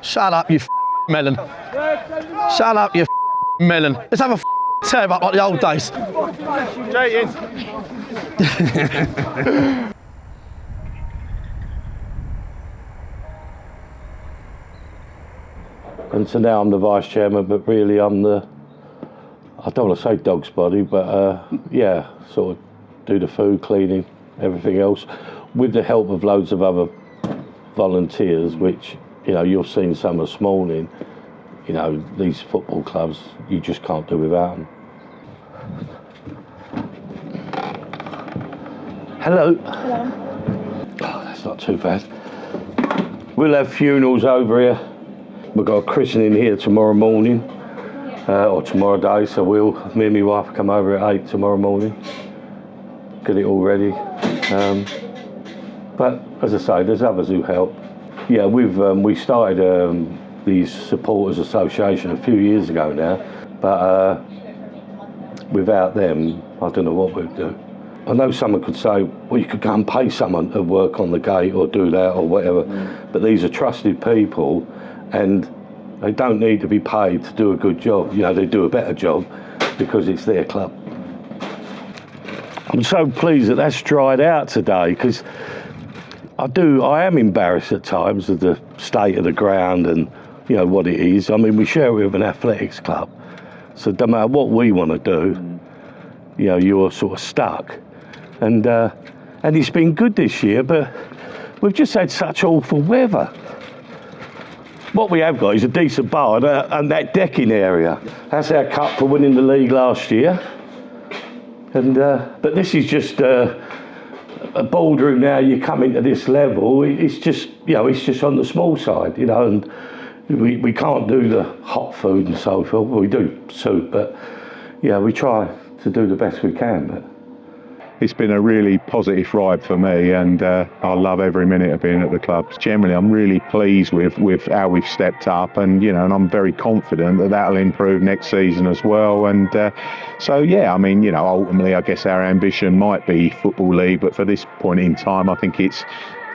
Shut up, you melon. Shut up, you melon. Let's have a tear up like the old days. And so now I'm the vice chairman, but really I'm the, I don't want to say dog's body, but yeah, sort of do the food, cleaning, everything else, with the help of loads of other volunteers, which, you know, you've seen some this morning. You know, these football clubs, you just can't do without them. Hello. Hello. Oh, that's not too bad. We'll have funerals over here. We've got a christening here tomorrow morning, or tomorrow day, so me and my wife come over at 8 tomorrow morning, get it all ready. But as I say, there's others who help. Yeah, we started the supporters association a few years ago now, but without them, I don't know what we'd do. I know someone could say, well, you could go and pay someone to work on the gate or do that or whatever, but these are trusted people and they don't need to be paid to do a good job. You know, they do a better job because it's their club. I'm so pleased that that's dried out today, because I am embarrassed at times of the state of the ground and, you know, what it is. I mean, we share it with an athletics club, so no matter what we want to do, you know, you're sort of stuck. And it's been good this year, but we've just had such awful weather. What we have got is a decent bar and that decking area. That's our cup for winning the league last year. And but this is just a ballroom now. You come into this level, it's just, you know, it's just on the small side, you know, and we can't do the hot food and so forth. Well, we do soup, but yeah, we try to do the best we can. But it's been a really positive ride for me, and I love every minute of being at the club. Generally, I'm really pleased with how we've stepped up, and you know, and I'm very confident that that'll improve next season as well. And so, yeah, I mean, you know, ultimately, I guess our ambition might be Football League, but for this point in time, I think it's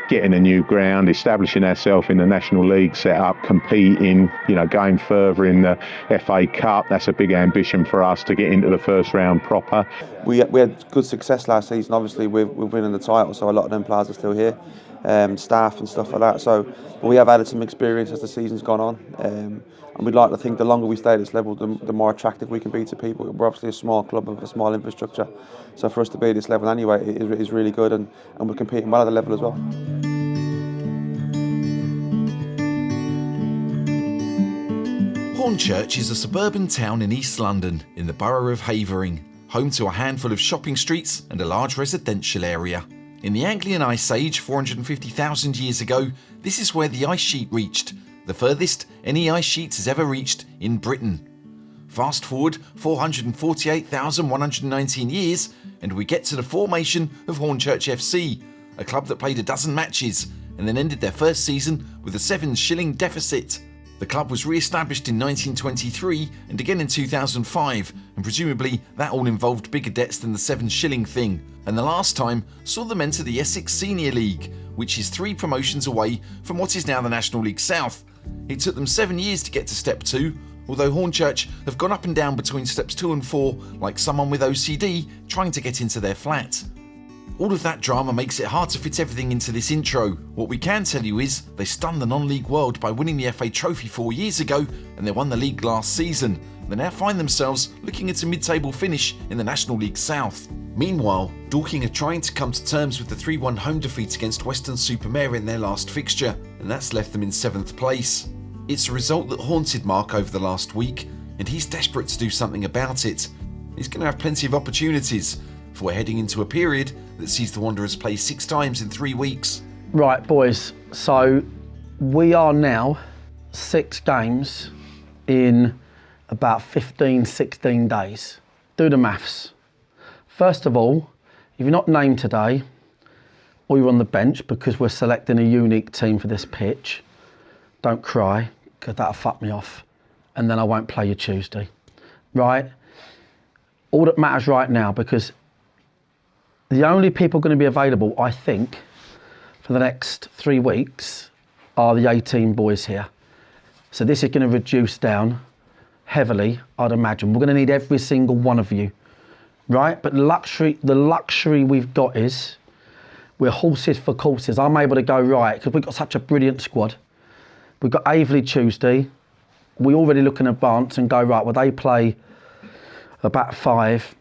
getting a new ground, establishing ourselves in the National League setup, competing, you know, going further in the FA Cup. That's a big ambition for us, to get into the first round proper. We had good success last season, obviously, with winning the title, so a lot of them players are still here, staff and stuff like that. So we have added some experience as the season's gone on, and we'd like to think the longer we stay at this level, the more attractive we can be to people. We're obviously a small club with a small infrastructure, so for us to be at this level anyway is really good, and we're competing well at the level as well. Hornchurch is a suburban town in East London, in the borough of Havering, home to a handful of shopping streets and a large residential area. In the Anglian Ice Age, 450,000 years ago, this is where the ice sheet reached, the furthest any ice sheet has ever reached in Britain. Fast forward 448,119 years, and we get to the formation of Hornchurch F.C, a club that played a dozen matches and then ended their first season with a 7-shilling deficit. The club was re-established in 1923 and again in 2005, and presumably that all involved bigger debts than the 7-shilling thing, and the last time saw them enter the Essex Senior League, which is 3 promotions away from what is now the National League South. It took them 7 years to get to Step 2, although Hornchurch have gone up and down between Steps 2 and 4 like someone with OCD trying to get into their flat. All of that drama makes it hard to fit everything into this intro. What we can tell you is they stunned the non-league world by winning the FA Trophy 4 years ago, and they won the league last season. They now find themselves looking at a mid-table finish in the National League South. Meanwhile, Dorking are trying to come to terms with the 3-1 home defeat against Weston-super-Mare in their last fixture, and that's left them in 7th place. It's a result that haunted Marc over the last week, and he's desperate to do something about it. He's going to have plenty of opportunities, for we're heading into a period that sees the Wanderers play 6 times in 3 weeks. Right, boys, so we are now 6 games in about 15, 16 days. Do the maths. First of all, if you're not named today, or you're on the bench because we're selecting a unique team for this pitch, don't cry, because that'll fuck me off, and then I won't play you Tuesday, right? All that matters right now, because the only people going to be available, I think, for the next 3 weeks are the 18 boys here. So this is going to reduce down heavily, I'd imagine. We're going to need every single one of you, right? But the luxury we've got is we're horses for courses. I'm able to go, right, because we've got such a brilliant squad. We've got Aveley Tuesday. We already look in advance and go, right, well, they play about 5.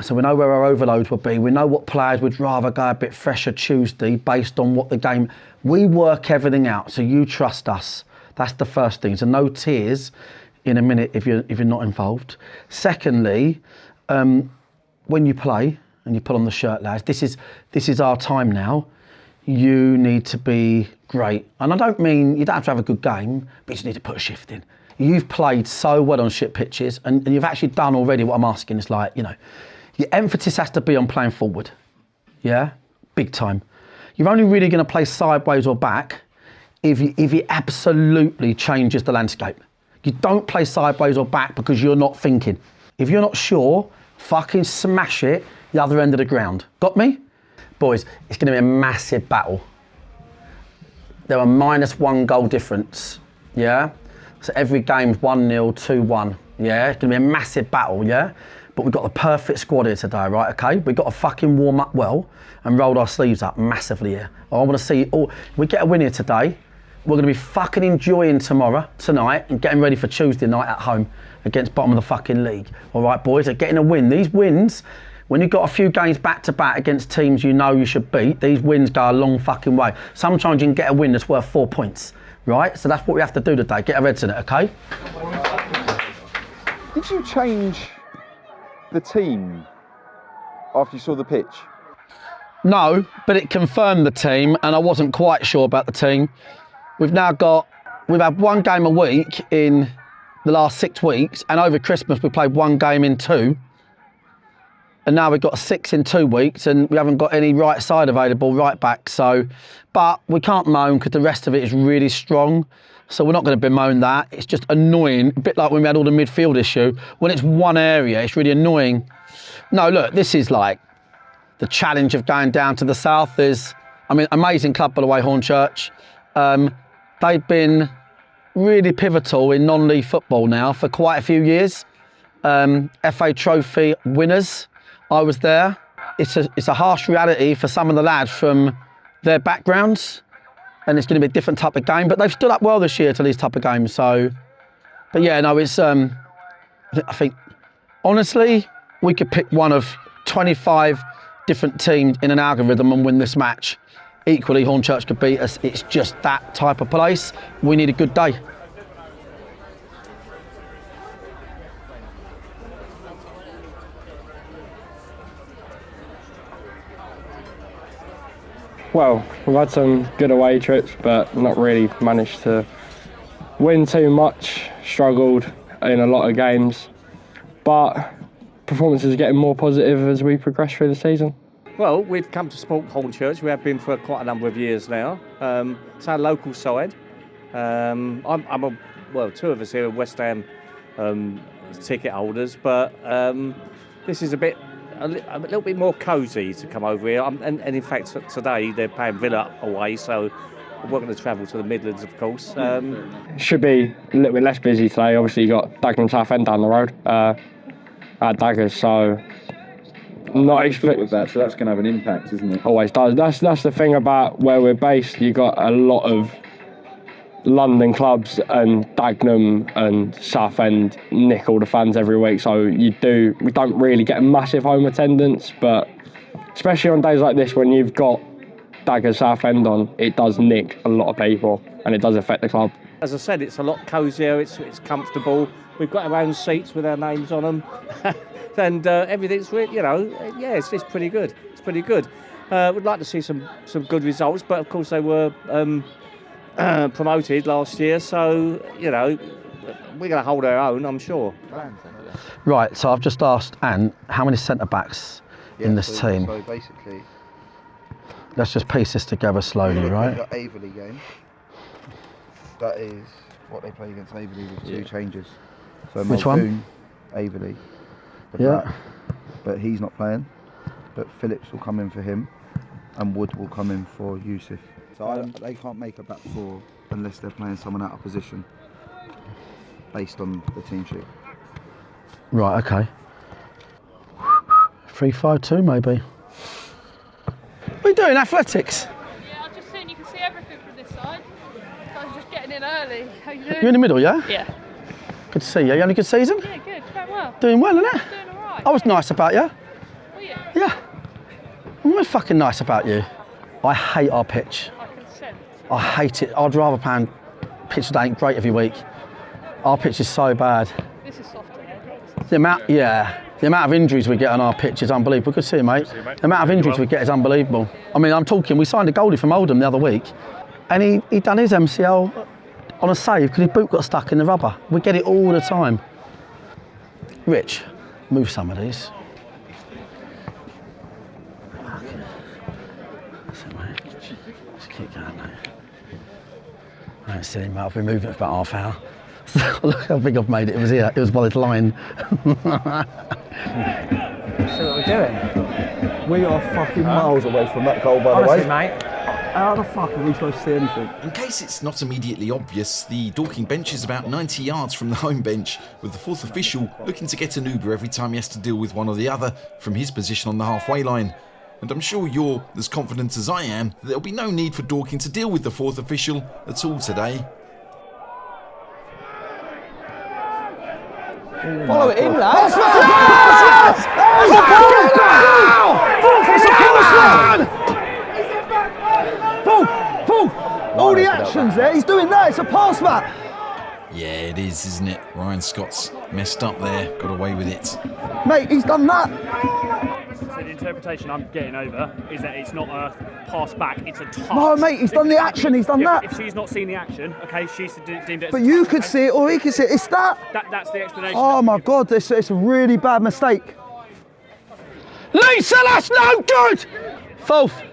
So we know where our overloads will be. We know what players would rather go a bit fresher Tuesday based on what the game... We work everything out, so you trust us. That's the first thing. So no tears in a minute if you're not involved. Secondly, when you play and you put on the shirt, lads, this is our time now. You need to be great. And I don't mean you don't have to have a good game, but you just need to put a shift in. You've played so well on shit pitches and you've actually done already what I'm asking. It's like, you know, your emphasis has to be on playing forward. Yeah? Big time. You're only really going to play sideways or back if it absolutely changes the landscape. You don't play sideways or back because you're not thinking. If you're not sure, fucking smash it the other end of the ground. Got me? Boys, it's going to be a massive battle. There are -1 goal difference, yeah? So every game's 1-0, 2-1, yeah? It's going to be a massive battle, yeah? But we've got the perfect squad here today, right, okay? We've got to fucking warm up well and roll our sleeves up massively here. I want to see, if we get a win here today, we're going to be fucking enjoying tonight, and getting ready for Tuesday night at home against bottom of the fucking league. All right, boys, are getting a win. These wins, when you've got a few games back-to-back against teams you know you should beat, these wins go a long fucking way. Sometimes you can get a win that's worth 4 points, right? So that's what we have to do today. Get our heads in it, okay? Did you change the team after you saw the pitch? No, but it confirmed the team, and I wasn't quite sure about the team. We've had 1 game a week in the last 6 weeks, and over Christmas we played 1 game in 2. And now we've got 6 in 2 weeks, and we haven't got any right side available, right back. So, but we can't moan because the rest of it is really strong. So we're not going to bemoan that. It's just annoying, a bit like when we had all the midfield issue. When it's one area, it's really annoying. No, look, this is like the challenge of going down to the south. Amazing club, by the way, Hornchurch. They've been really pivotal in non-league football now for quite a few years. FA Trophy winners. I was there. It's a harsh reality for some of the lads from their backgrounds, and it's going to be a different type of game. But they've stood up well this year to these type of games. So, but yeah, no, it's. I think honestly, we could pick one of 25 different teams in an algorithm and win this match. Equally, Hornchurch could beat us. It's just that type of place. We need a good day. Well, we've had some good away trips, but not really managed to win too much. Struggled in a lot of games, but performances are getting more positive as we progress through the season. Well, we've come to support Hornchurch. We have been for quite a number of years now. It's our local side. Two of us here are West Ham ticket holders, but this is a little bit more cosy to come over here. And in fact, today they're playing Villa away, so we're going to travel to the Midlands, of course. Should be a little bit less busy today. Obviously, you got Dagenham Southend down the road at Daggers, so not expect with that. So that's going to have an impact, isn't it? Always does. That's the thing about where we're based. You got a lot of London clubs, and Dagenham and Southend nick all the fans every week. So we don't really get a massive home attendance, but especially on days like this when you've got Daggers Southend on, it does nick a lot of people and it does affect the club. As I said, it's a lot cosier. It's comfortable. We've got our own seats with our names on them, and everything's really, it's pretty good. It's pretty good. We'd like to see some good results, but of course they were promoted last year, so we're going to hold our own, I'm sure. Right, so I've just asked Anne how many centre backs in this team. So basically, let's just piece this together slowly, right? The Aveley game. That is what they played against Aveley with 2 changes. So which one? Aveley. Yeah. But he's not playing. But Phillips will come in for him, and Wood will come in for Yusuf. So they can't make a back 4 unless they're playing someone out of position. based on the team sheet. Right, okay. 3-5-2 maybe. What are you doing, athletics? Yeah, I'm just saying you can see everything from this side. So I was just getting in early. How you doing? You're in the middle, yeah? Yeah. Good to see you. You having a good season? Yeah, good. Going well. Doing well, innit? Doing alright. I was nice about you. Were you? Yeah. I'm fucking nice about you. I hate our pitch. I can sense. I hate it. I'd rather play on pitch that ain't great every week. Our pitch is so bad. This is softer, yeah. The amount of injuries we get on our pitch is unbelievable. Good to see you, mate. The amount of injuries we get is unbelievable. I mean, we signed a goalie from Oldham the other week, and he done his MCL on a save because his boot got stuck in the rubber. We get it all the time. Rich, move some of these. That's it, mate. Just keep going, mate. Right, silly, mate. I've been moving it for about half hour. Look how big I've made it. It was here. It was by this line. See what we're doing? We are fucking miles away from that goal, by the way. Mate. How the fuck are we supposed to see anything? In case it's not immediately obvious, the Dorking bench is about 90 yards from the home bench, with the fourth official looking to get an Uber every time he has to deal with one or the other from his position on the halfway line. And I'm sure you're as confident as I am that there'll be no need for Dorking to deal with the fourth official at all today. Follow it in, lads. All the actions there, he's doing that, it's a pass back. Yeah, it is, isn't it? Ryan Scott's messed up there, got away with it. Mate, he's done that. So the interpretation I'm getting over is that it's not a pass back, it's a touch. No, mate, he's done the action, he's done that. If she's not seen the action, okay, she's deemed it as But a you touch, could okay? see it, or he could see it, it's that. That's the explanation. Oh my God, it's a really bad mistake. Lisa, that's no good! Fourth.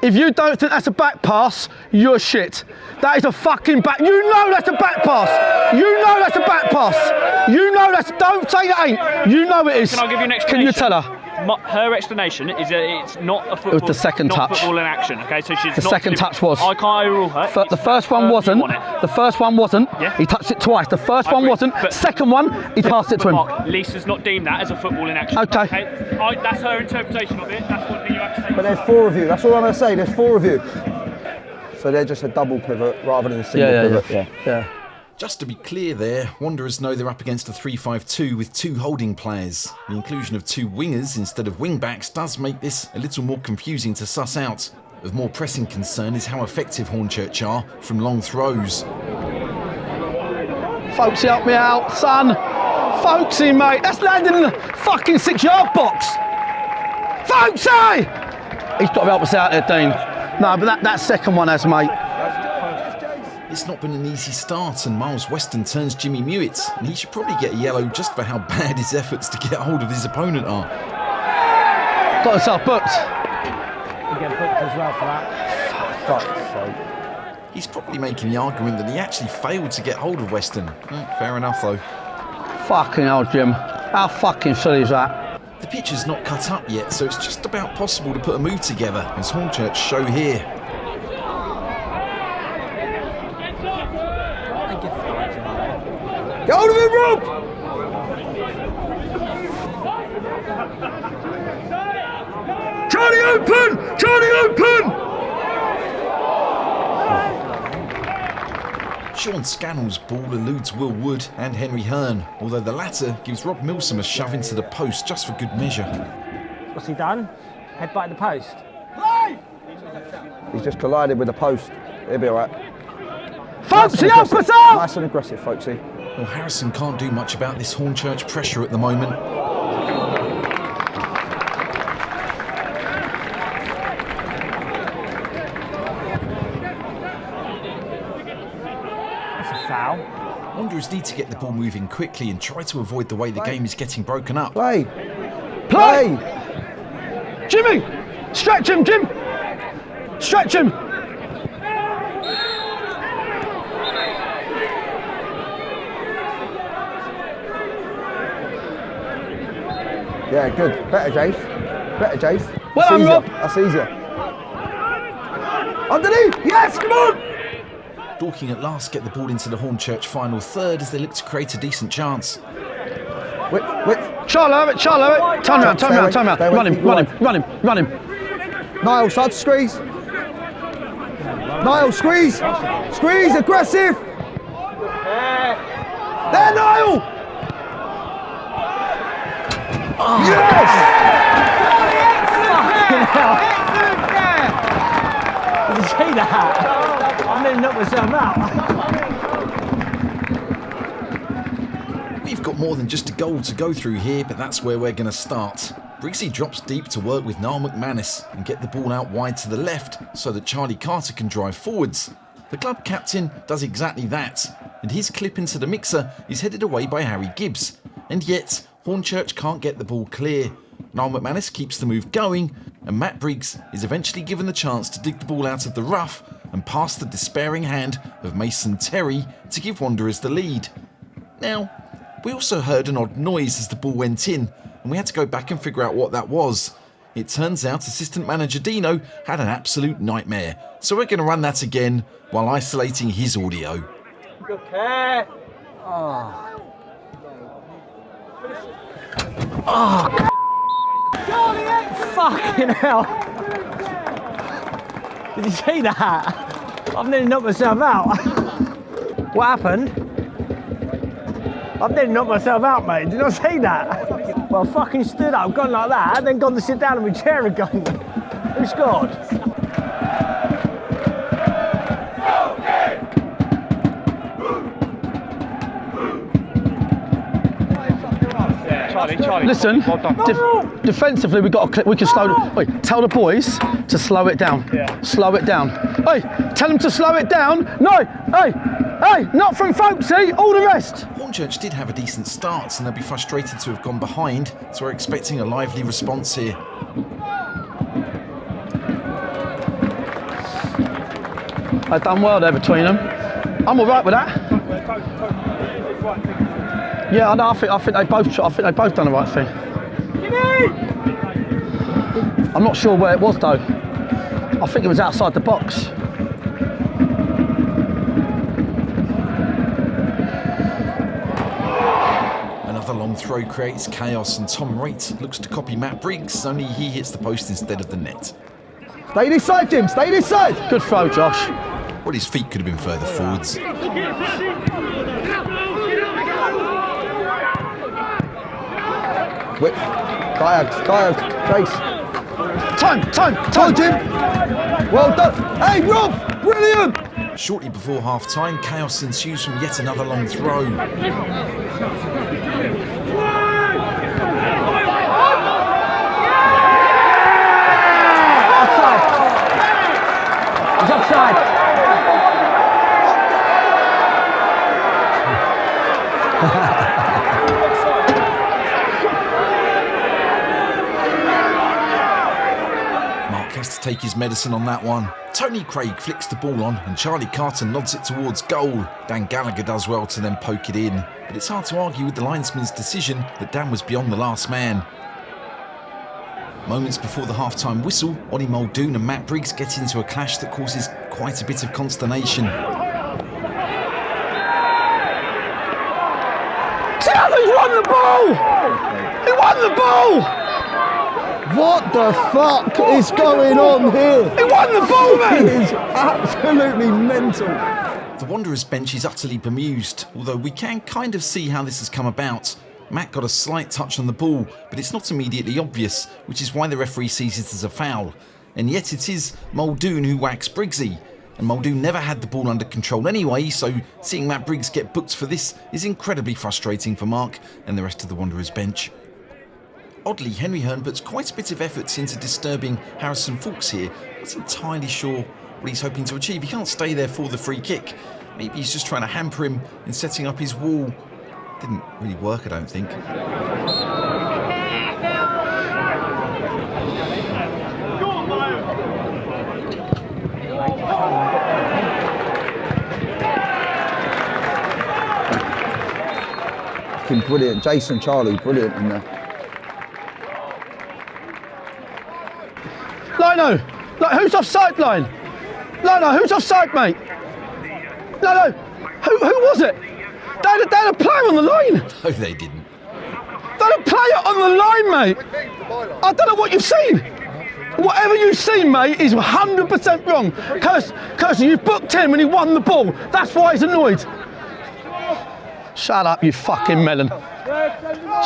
If you don't think that's a back pass, you're shit. That is a fucking back. You know that's a back pass. You know that's a back pass. You know that's. Don't say it ain't. You know it is. Can I give you an explanation? Can you tell her? Her explanation is that it's not a football. It was the second not touch. Football in action. Okay, so she's The not second touch was. I can't overrule her. The first one wasn't. The first one wasn't. Yeah. He touched it twice. The first I one agree, wasn't. but- Second one, he passed it to him. Mark, Lisa's not deemed that as a football in action. Okay. That's her interpretation of it. That's one thing you have to say. But there's four of you, that's all I'm going to say, there's four of you. So they're just a double pivot rather than a single pivot. Yeah. Just to be clear there, Wanderers know they're up against a 3-5-2 with two holding players. The inclusion of two wingers instead of wing-backs does make this a little more confusing to suss out. Of more pressing concern is how effective Hornchurch are from long throws. Folksy, help me out, son. Folksy, mate. That's landing in the fucking 6-yard box. Folksy! He's got to help us out there, Dean. No, but that second one has, mate. It's not been an easy start, and Miles Weston turns Jimmy Mewett, and he should probably get a yellow just for how bad his efforts to get hold of his opponent are. Got himself booked. You get booked as well for that. Fuck's sake. He's probably making the argument that he actually failed to get hold of Weston. Fair enough, though. Fucking hell, Jim. How fucking silly is that? The pitch is not cut up yet, so it's just about possible to put a move together, as Hornchurch show here. Get hold of him, Rob! Charlie open! Charlie open! Sean Scannell's ball eludes Will Wood and Henry Hearn, although the latter gives Rob Milsom a shove into the post just for good measure. What's he done? Headbutt at the post. He's just collided with the post. He'll be alright. Folksy, help us out! Nice and aggressive, Folksy. Well, Harrison can't do much about this Hornchurch pressure at the moment. That's a foul. Wanderers need to get the ball moving quickly and try to avoid the way the game is getting broken up. Play! Play! Jimmy! Stretch him, Jim! Stretch him! Yeah, good. Better, Jace. Better, Jace. Well done, Rob. That's easier. Underneath! Yes, come on! Dorking at last get the ball into the Hornchurch final third as they look to create a decent chance. Charlo, turn around. Run him. Niall, start to squeeze. Niall, squeeze, aggressive. There, Niall. Yes! Did you see that? I nearly knocked myself out. We've got more than just a goal to go through here, but that's where we're going to start. Briggsy drops deep to work with Niall McManus and get the ball out wide to the left so that Charlie Carter can drive forwards. The club captain does exactly that, and his clip into the mixer is headed away by Harry Gibbs. And yet, Hornchurch can't get the ball clear. Niall McManus keeps the move going, and Matt Briggs is eventually given the chance to dig the ball out of the rough and pass the despairing hand of Mason Terry to give Wanderers the lead. Now, we also heard an odd noise as the ball went in, and we had to go back and figure out what that was. It turns out assistant manager Dino had an absolute nightmare, so we're going to run that again while isolating his audio. Okay. Fucking hell. Did you see that? I've nearly knocked myself out. What happened? I've nearly knocked myself out, mate. Did you not see that? Well, I fucking stood up, gone like that, and then gone to sit down in my chair again. Who scored? Charlie. Listen, defensively we got a clip. We can slow. Wait, tell the boys to slow it down. Yeah. Slow it down. Hey, tell them to slow it down. No, hey, not from Folksy. All the rest. Hornchurch did have a decent start, and they'll be frustrated to have gone behind, so we're expecting a lively response here. They've done well there between them. I'm all right with that. Yeah, I know. I think they both done the right thing. I'm not sure where it was though. I think it was outside the box. Another long throw creates chaos, and Tom Raitt looks to copy Matt Briggs, only he hits the post instead of the net. Stay this side, Jim. Stay this side. Good throw, Josh. Well, his feet could have been further forwards. Whip. Diags. Chase. Time, Jim. Well done. Hey, Rob. Brilliant. Shortly before half-time, chaos ensues from yet another long throw. He's offside. Mark has to take his medicine on that one. Tony Craig flicks the ball on and Charlie Carter nods it towards goal. Dan Gallagher does well to then poke it in, but it's hard to argue with the linesman's decision that Dan was beyond the last man. Moments before the half-time whistle, Ollie Muldoon and Matt Briggs get into a clash that causes quite a bit of consternation. He's won the ball! He won the ball! What the fuck is going on here? He won the ball, man! It is absolutely mental. The Wanderers bench is utterly bemused, although we can kind of see how this has come about. Matt got a slight touch on the ball, but it's not immediately obvious, which is why the referee sees it as a foul. And yet it is Muldoon who whacks Briggsy. And Muldoon never had the ball under control anyway, so seeing Matt Briggs get booked for this is incredibly frustrating for Mark and the rest of the Wanderers bench. Oddly, Henry Hearn puts quite a bit of effort into disturbing Harrison Fawkes here. Not entirely sure what he's hoping to achieve. He can't stay there for the free kick. Maybe he's just trying to hamper him in setting up his wall. Didn't really work, I don't think. Brilliant. Jason, Charlie, brilliant in there. Lino, who's offside, Lino, who's offside, mate? No. Who was it? They had a player on the line. No, they didn't. They had a player on the line, mate. I don't know what you've seen. Whatever you've seen, mate, is 100% wrong. Curse, you booked him and he won the ball. That's why he's annoyed. Shut up, you fucking melon.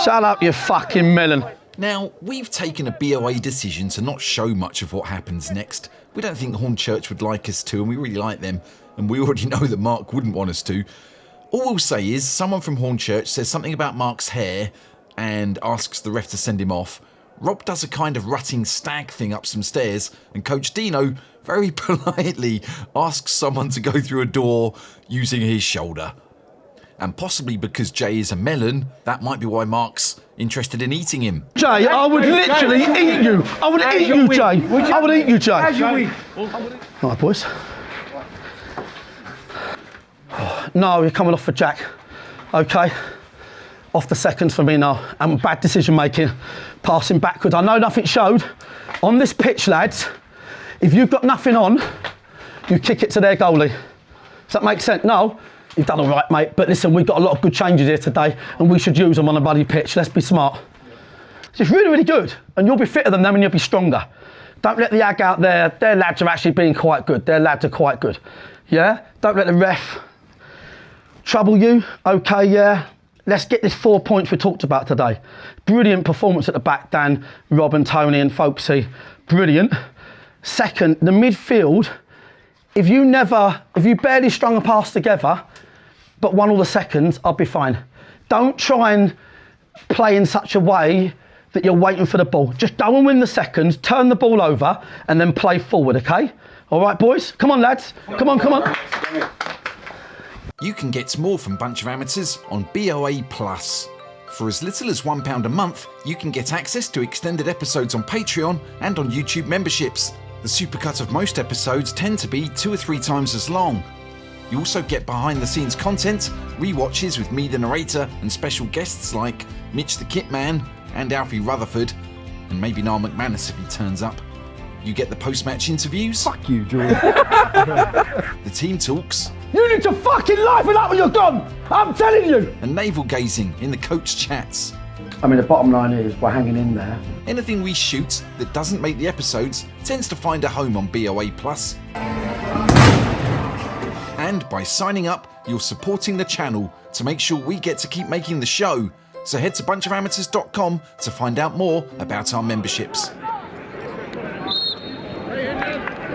Shut up, you fucking melon. Now, we've taken a BOA decision to not show much of what happens next. We don't think Hornchurch would like us to, and we really like them, and we already know that Marc wouldn't want us to. All we'll say is someone from Hornchurch says something about Marc's hair and asks the ref to send him off. Rob does a kind of rutting stag thing up some stairs, and Coach Dino very politely asks someone to go through a door using his shoulder. And possibly because Jay is a melon, that might be why Marc's interested in eating him. Jay, I would literally eat you. I would eat you, Jay. I would eat you, Jay. All right, boys. No, you're coming off for Jack. Okay. Off the seconds for me now. And bad decision making. Passing backwards. I know nothing showed. On this pitch, lads, if you've got nothing on, you kick it to their goalie. Does that make sense? No? You've done all right, mate. But listen, we've got a lot of good changes here today and we should use them on a bloody pitch. Let's be smart. It's really, really good. And you'll be fitter than them and you'll be stronger. Don't let the ag out there. Their lads are actually being quite good. Their lads are quite good. Yeah? Don't let the ref trouble you. Okay, yeah. Let's get this 4 points we talked about today. Brilliant performance at the back, Dan, Rob and Tony and Folksy. Brilliant. Second, the midfield, if you barely strung a pass together, but won all the seconds, I'll be fine. Don't try and play in such a way that you're waiting for the ball. Just go and win the seconds, turn the ball over, and then play forward, okay? All right, boys? Come on, lads. Come on. You can get more from Bunch of Amateurs on BOA+. For as little as £1 a month, you can get access to extended episodes on Patreon and on YouTube memberships. The supercut of most episodes tend to be 2 or 3 times as long. You also get behind-the-scenes content, rewatches with me, the narrator, and special guests like Mitch the Kitman and Alfie Rutherford, and maybe Niall McManus if he turns up. You get the post-match interviews. Fuck you, George. The team talks. You need to fucking life it up when you're gone. I'm telling you. And navel-gazing in the coach chats. I mean, the bottom line is we're hanging in there. Anything we shoot that doesn't make the episodes tends to find a home on BOA+. And by signing up, you're supporting the channel to make sure we get to keep making the show. So head to bunchofamateurs.com to find out more about our memberships.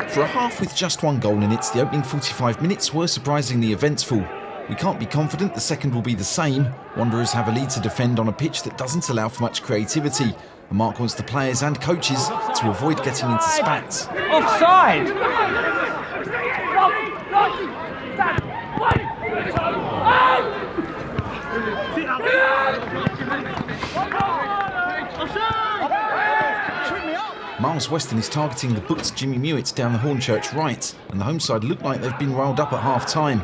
For a half with just 1 goal in it, the opening 45 minutes were surprisingly eventful. We can't be confident the second will be the same. Wanderers have a lead to defend on a pitch that doesn't allow for much creativity. And Marc wants the players and coaches to avoid getting into spats. Offside! Miles Weston is targeting the booked Jimmy Mewett down the Hornchurch right, and the home side look like they've been riled up at half-time.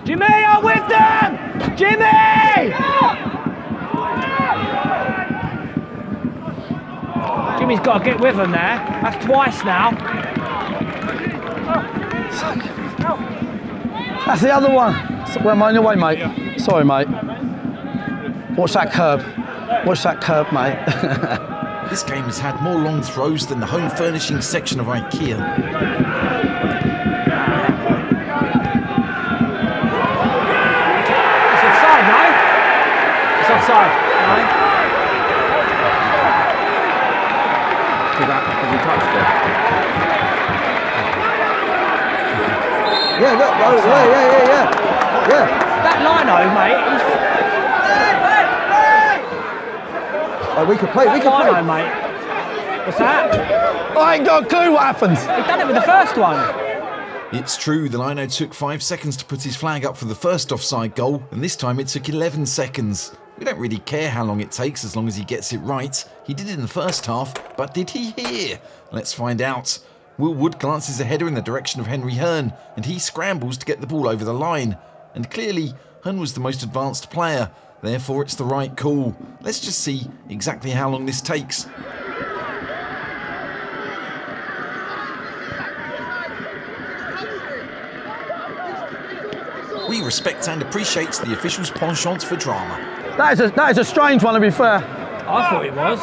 Jimmy, I'm with them! Jimmy! Jimmy's got to get with them there. That's twice now. That's the other one. Well, I'm on your way, mate. Sorry, mate. Watch that curb. Watch that curb, mate. This game has had more long throws than the home furnishing section of IKEA. It's offside, no? It's offside, no? Have you touched it? Yeah, look, yeah. That lino, mate, he's... Oh, we could play. Lino, mate. What's that? I ain't got a clue what happens. He done it with the first one. It's true, the lino took 5 seconds to put his flag up for the first offside goal, and this time it took 11 seconds. We don't really care how long it takes as long as he gets it right. He did it in the first half, but did he here? Let's find out. Will Wood glances a header in the direction of Henry Hearn, and he scrambles to get the ball over the line. And clearly, Hearn was the most advanced player, therefore it's the right call. Let's just see exactly how long this takes. respects and appreciates the official's penchant for drama. That is a strange one, to be fair. I thought it was.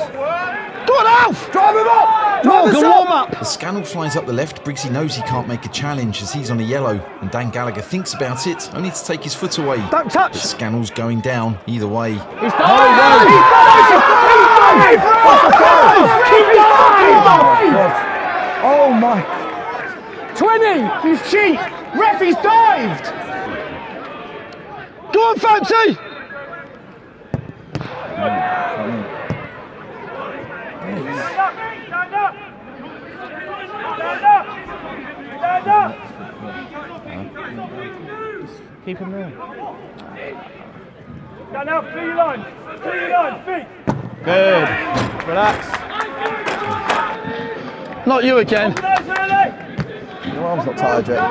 Go on, Alf! Drive him up! Morgan, warm up! The Scannell flies up the left. Briggsy knows he can't make a challenge as he's on a yellow, and Dan Gallagher thinks about it, only to take his foot away. Don't touch! The Scannell's going down, either way. He's done! He's done! Oh my. 20! He's cheap! Ref, he's dived! Go on, Fancy! Keep him there. Stand up, clear your line, feet. Good. Relax. Not you again. Your arm's not tired yet.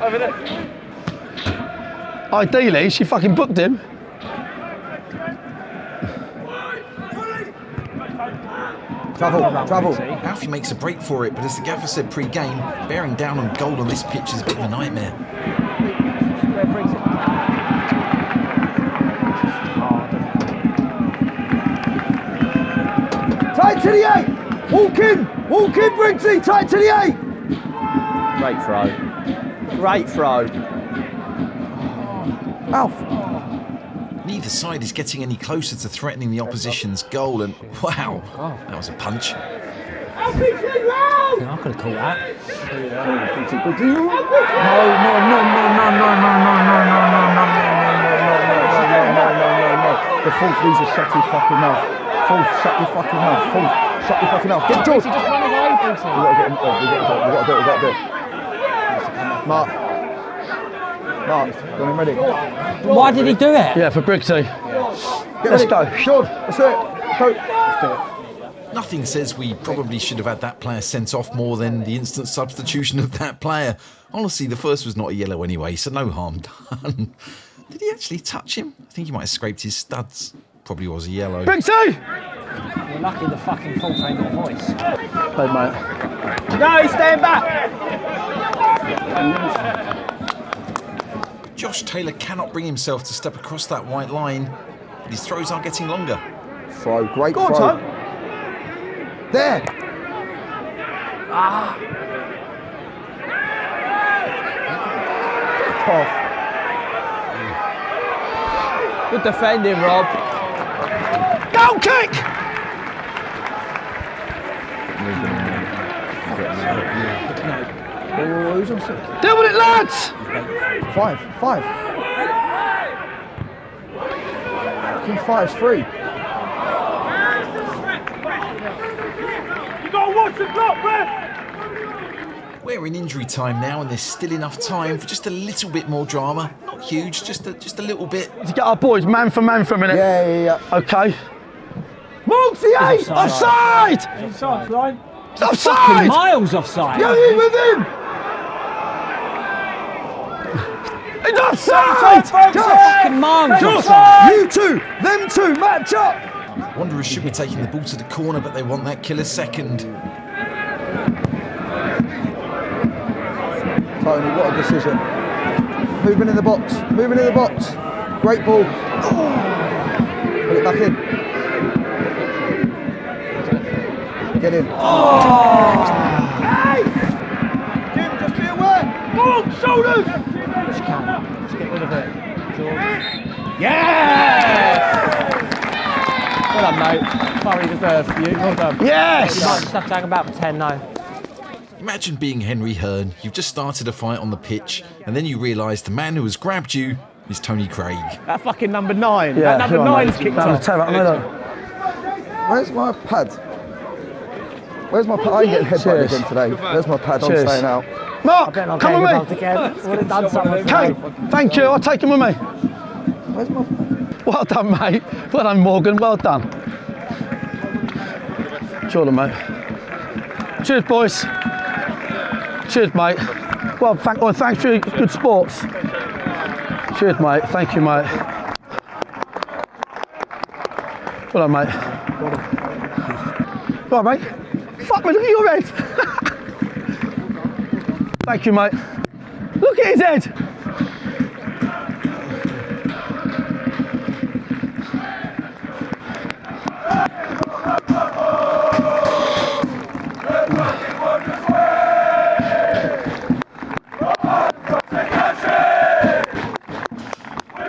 Over there. Ideally, she fucking booked him. Travel. Alfie makes a break for it, but as the gaffer said pre-game, bearing down on goal on this pitch is a bit of a nightmare. Tight to the 8! Walk in, Briggsy, tight to the 8! Great throw. Alf. Neither side is getting any closer to threatening the opposition's goal, and wow, that was a punch. I could have caught that. No. The fourth loser, shut his fucking mouth. Fourth, shut your fucking mouth. Fourth, shut your fucking mouth. Get George. Just run away, Briggsy. We gotta do it. Mark, got him ready. Why did he do it? Yeah, for Briggsy. Let's go. George, let's do it. Go. Let's do it. Nothing says we probably should have had that player sent off more than the instant substitution of that player. Honestly, the first was not a yellow anyway, so no harm done. Did he actually touch him? I think he might have scraped his studs. Probably was a yellow. Briggsy! You're lucky the fucking fourth ain't got a voice. Hey, mate. No, he's staying back! Josh Taylor cannot bring himself to step across that white line, but his throws are getting longer. Throw, great Go throw. on, Tom. There. Off. Good defending, Rob. Goal kick! Deal with it, lads! Five. Fucking 5's free. You gotta watch the clock, ref! We're in injury time now, and there's still enough time for just a little bit more drama. Not huge, just a little bit. To get our boys man for man for a minute. Yeah. Okay. Move the 8! Offside! Offside line. It's offside! Miles offside. Go in with him. It's offside! Fucking miles offside. You two, them two, match up. Wanderers should be taking the ball to the corner, but they want that killer second. Tony, what a decision. Moving in the box. Great ball. Put it back in. Get in. Hey! Jim, just be aware. Ball, shoulders! Just get rid of it. George. Yeah! Well done, mate. Murray deserves you. Well done. Yes! You might just have to hang about for 10 now. Imagine being Henry Hearn. You've just started a fight on the pitch, and then you realise the man who has grabbed you is Tony Craig. That fucking number 9. Yeah, that number 9's kicked off. Where's my pad? I ain't getting headbutted again today. Where's my pad? I'm staying out. Mark, come with me. Would have done something. Kate, thank you. I'll take him with me. Where's my... Well done, mate. Well done, Morgan. Well done. Jordan, mate. Cheers, boys. Cheers, mate. Well, thanks for your good sports. Cheers, mate. Thank you, mate. Well done, mate. Well done, mate. Fuck me, look at your head. Thank you, mate. Look at his head.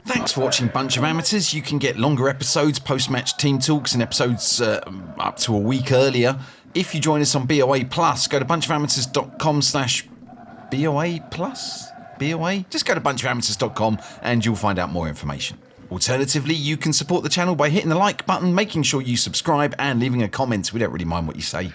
Thanks for watching Bunch of Amateurs. You can get longer episodes, post-match team talks and episodes up to a week earlier if you join us on BOA Plus. Go to bunchofamateurs.com/BOA Plus? BOA? Just go to bunchofamateurs.com and you'll find out more information. Alternatively, you can support the channel by hitting the like button, making sure you subscribe and leaving a comment. We don't really mind what you say.